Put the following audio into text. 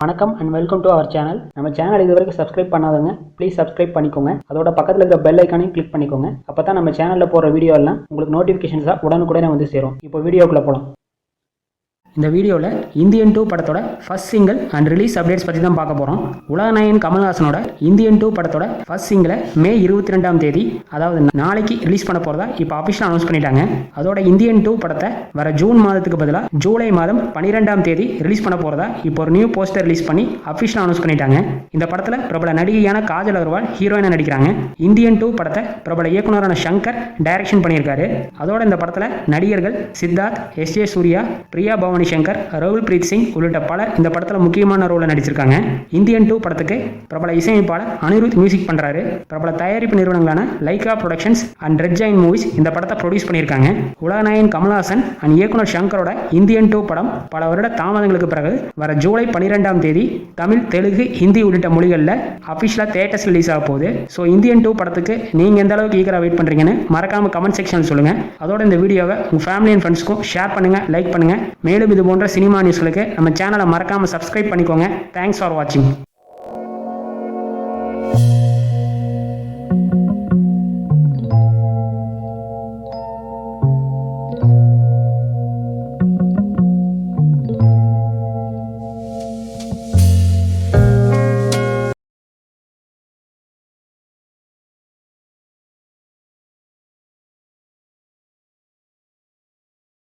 வணக்கம் and welcome to our channel. நம்ம channel இது வரைக்கும் சப்ஸ்கிரைப் பண்ணாதவங்க ப்ளீஸ் சப்ஸ்கிரைப் பண்ணிக்கோங்க. அதோட பக்கத்தில் இருக்கிற பெல் ஐக்கானையும் கிளிக் பண்ணிக்கோங்க. அப்போ தான் நம்ம சேனலில் போகிற வீடியோ எல்லாம் உங்களுக்கு நோட்டிஃபிகேஷன்ஸாக உடனுக்குடனே வந்து சேரும். இப்போ வீடியோக்குள்ளே போகலாம். இந்த வீடியோவில் இந்தியன் 2 படத்தோட first single and release updates பற்றி தான் பார்க்க போகிறோம். உலகநாயகன் கமல்ஹாசனோட இந்தியன் 2 படத்தோட ஃபர்ஸ்ட் சிங்கிளை மே 22ஆம் தேதி, அதாவது நாளைக்கு ரிலீஸ் பண்ண போகிறதா இப்போ அஃபிஷியலாக அனௌன்ஸ் பண்ணிட்டாங்க. அதோட இந்தியன் 2 படத்தை வர ஜூன் மாதத்துக்கு பதிலாக ஜூலை மாதம் 12ஆம் தேதி ரிலீஸ் பண்ண போகிறதா இப்போ ஒரு நியூ போஸ்டர் ரிலீஸ் பண்ணி அஃபிஷியலாக அனௌன்ஸ் பண்ணிட்டாங்க. இந்த படத்தில் பிரபல நடிகையான காஜல் அகர்வால் ஹீரோயினாக நடிக்கிறாங்க. இந்தியன் 2 படத்தை பிரபல இயக்குனரான சங்கர் டைரக்ஷன் பண்ணியிருக்காரு. அதோட இந்த படத்தில் நடிகர்கள் சித்தார்த், எஸ்.ஜே. சூர்யா, பிரியா பவானி சங்கர், ரகுல் பிரீத் சிங் உள்ளிட்ட பலர் இந்த படத்தில் முக்கியமான ரோலை நடிச்சிருக்காங்க. இந்தியன் 2 படத்துக்கு பிரபல இசையமைப்பாளர் அனிருத் மியூசிக் பண்றாரு. பிரபல தயாரிப்பு நிறுவனங்களான Lyca productions and red Jain movies இந்த படத்தை ப்ரொடியூஸ் பண்ணியிருக்காங்க. உலகநாயகன் கமல்ஹாசன் அண்ட் இயக்குனர் சங்கரோட இந்தியன் 2 படம் பல வருட தாமதங்களுக்கு பிறகு வர ஜூலை 12ஆம் தேதி தமிழ், தெலுங்கு, ஹிந்தி உள்ளிட்ட மொழிகளில் அஃபிஷியலாக தியேட்டர்ஸ் ரிலீஸ் ஆக போகுது. ஸோ இந்தியன் 2 படத்துக்கு நீங்கள் எந்த அளவுக்கு ஈகராக வெயிட் பண்ணுறீங்கன்னு மறக்காம கமெண்ட் செக்ஷன் சொல்லுங்க. அதோட இந்த வீடியோவை உங்கள் ஃபேமிலி அண்ட் ஃப்ரெண்ட்ஸ்க்கும் ஷேர் பண்ணுங்க, லைக் பண்ணுங்க. மேலும் இது போன்ற சினிமா நியூஸ்களுக்கு நம்ம சேனலை மறக்காம சப்ஸ்கிரைப் பண்ணிக்கோங்க. தேங்க்ஸ் ஃபார் வாட்சிங்.